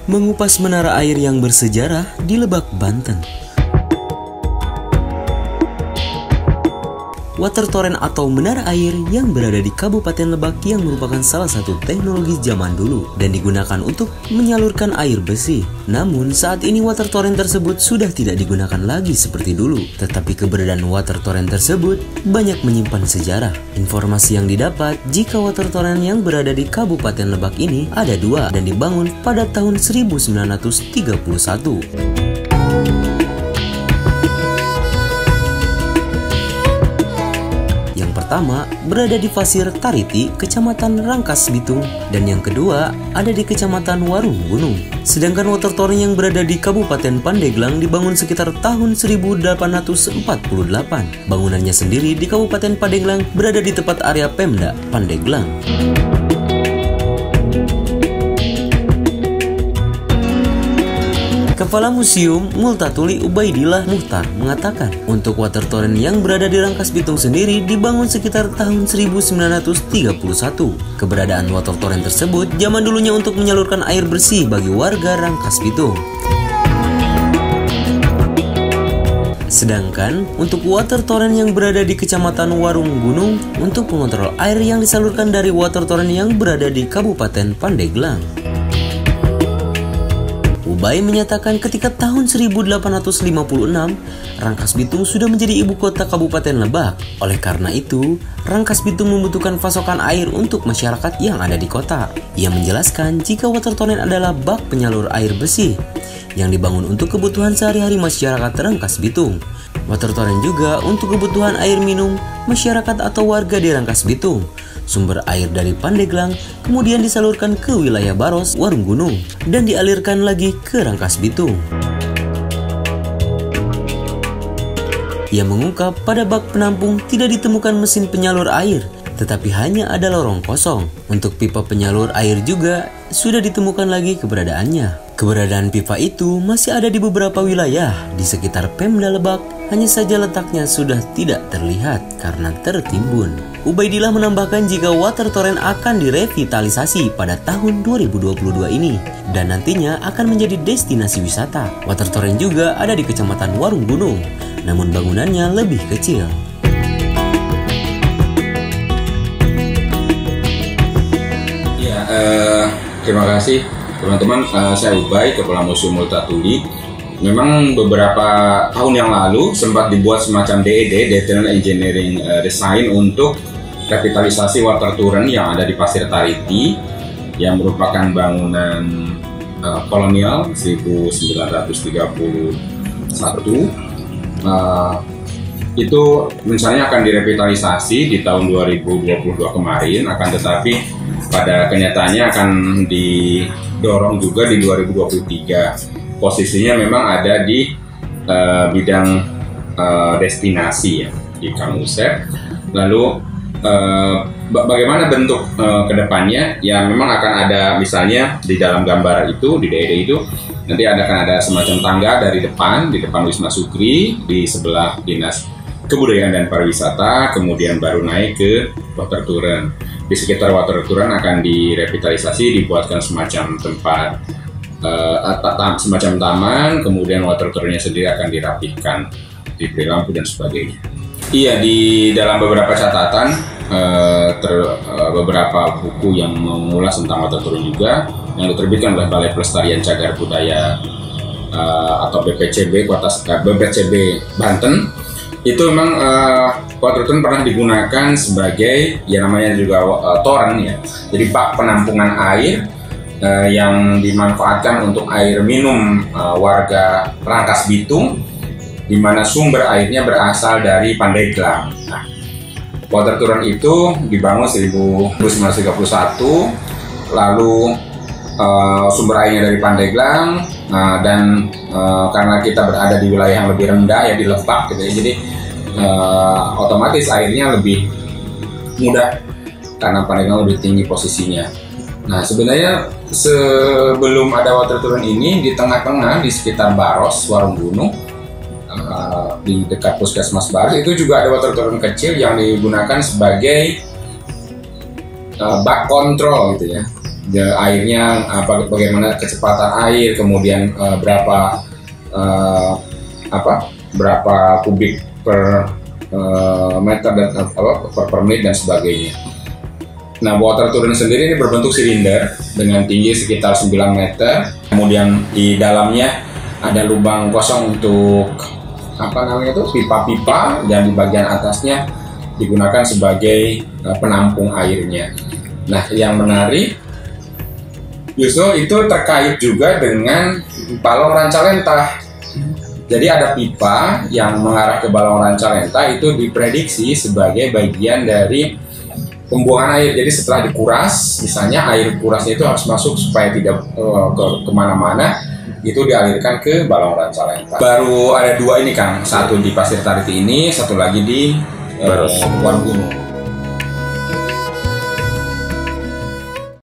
mengupas menara air yang bersejarah di Lebak, Banten. Water torrent atau menara air yang berada di Kabupaten Lebak yang merupakan salah satu teknologi zaman dulu dan digunakan untuk menyalurkan air bersih. Namun saat ini water torrent tersebut sudah tidak digunakan lagi seperti dulu. Tetapi keberadaan water torrent tersebut banyak menyimpan sejarah. Informasi yang didapat jika water torrent yang berada di Kabupaten Lebak ini ada dua dan dibangun pada tahun 1931. Pertama berada di Pasir Tariti, Kecamatan Rangkas Bitung, dan yang kedua ada di Kecamatan Warung Gunung. Sedangkan water torrent yang berada di Kabupaten Pandeglang dibangun sekitar tahun 1848. Bangunannya sendiri di Kabupaten Pandeglang berada di tepat area Pemda Pandeglang. Kepala Museum Multatuli Ubaidillah Muhtar mengatakan, untuk water torrent yang berada di Rangkas Bitung sendiri dibangun sekitar tahun 1931. Keberadaan water torrent tersebut zaman dulunya untuk menyalurkan air bersih bagi warga Rangkas Bitung. Sedangkan untuk water torrent yang berada di Kecamatan Warung Gunung untuk mengontrol air yang disalurkan dari water torrent yang berada di Kabupaten Pandeglang. Ubay menyatakan ketika tahun 1856, Rangkas Bitung sudah menjadi ibu kota Kabupaten Lebak. Oleh karena itu, Rangkas Bitung membutuhkan pasokan air untuk masyarakat yang ada di kota. Ia menjelaskan jika water torrent adalah bak penyalur air bersih yang dibangun untuk kebutuhan sehari-hari masyarakat Rangkas Bitung. Water torrent juga untuk kebutuhan air minum masyarakat atau warga di Rangkas Bitung. Sumber air dari Pandeglang kemudian disalurkan ke wilayah Baros, Warung Gunung, dan dialirkan lagi ke Rangkas Bitung. Ia mengungkap pada bak penampung tidak ditemukan mesin penyalur air, tetapi hanya ada lorong kosong. Untuk pipa penyalur air juga sudah ditemukan lagi keberadaannya. Keberadaan pipa itu masih ada di beberapa wilayah di sekitar Pemda Lebak, hanya saja letaknya sudah tidak terlihat karena tertimbun. Ubaidillah menambahkan jika water torrent akan direvitalisasi pada tahun 2022 ini dan nantinya akan menjadi destinasi wisata. Water torrent juga ada di Kecamatan Warung Gunung, namun bangunannya lebih kecil. Ya, terima kasih teman-teman. Saya Ubay, Kepala Museum Multatuli. Memang beberapa tahun yang lalu sempat dibuat semacam DED, Detailed Engineering Design, untuk revitalisasi water torrent yang ada di Pasir Tariti, yang merupakan bangunan kolonial 1931. Itu misalnya akan direvitalisasi di tahun 2022 kemarin, akan tetapi pada kenyataannya akan didorong juga di 2023. Posisinya memang ada di bidang destinasi ya, di Kang Usep. Lalu bagaimana bentuk kedepannya? Ya memang akan ada, misalnya di dalam gambar itu, di DED itu nanti akan ada semacam tangga dari depan, di depan Wisma Sukri, di sebelah Dinas Kebudayaan dan Pariwisata, kemudian baru naik ke water torrent. Di sekitar water torrent akan direvitalisasi, dibuatkan semacam tempat, semacam taman, kemudian water torrentnya sendiri akan dirapihkan, diberi lampu dan sebagainya. Iya, di dalam beberapa catatan, beberapa buku yang mengulas tentang water torrent juga, yang diterbitkan oleh Balai Pelestarian Cagar Budaya atau BPCB Banten, itu memang water torrent pernah digunakan sebagai, ya namanya juga torrent ya, jadi bak penampungan air yang dimanfaatkan untuk air minum warga Rangkas Bitung, di mana sumber airnya berasal dari Pandeglang. Nah, water torrent itu dibangun 1931, lalu sumber airnya dari Pandeglang, dan karena kita berada di wilayah yang lebih rendah ya, di Lebak gitu ya, jadi otomatis airnya lebih mudah karena Pandeglang lebih tinggi posisinya. Nah, sebenarnya sebelum ada water torrent ini, di tengah-tengah di sekitar Baros, Warung Gunung, di dekat Puskesmas Baros, itu juga ada water torrent kecil yang digunakan sebagai bak kontrol gitu ya. airnya bagaimana kecepatan air, kemudian berapa kubik per meter dan per menit dan sebagainya. Nah, water turret sendiri ini berbentuk silinder dengan tinggi sekitar 9 meter. Kemudian di dalamnya ada lubang kosong untuk pipa-pipa, dan di bagian atasnya digunakan sebagai penampung airnya. Nah, yang menarik justru itu terkait juga dengan balong Rancalenta. Jadi ada pipa yang mengarah ke balong Rancalenta itu diprediksi sebagai bagian dari pembuangan air. Jadi setelah dikuras, misalnya air kurasnya itu harus masuk supaya tidak kemana-mana, itu dialirkan ke balong Rancalenta. Baru ada 2 ini Kang, satu di Pasir Tariti ini, satu lagi di Warugunung.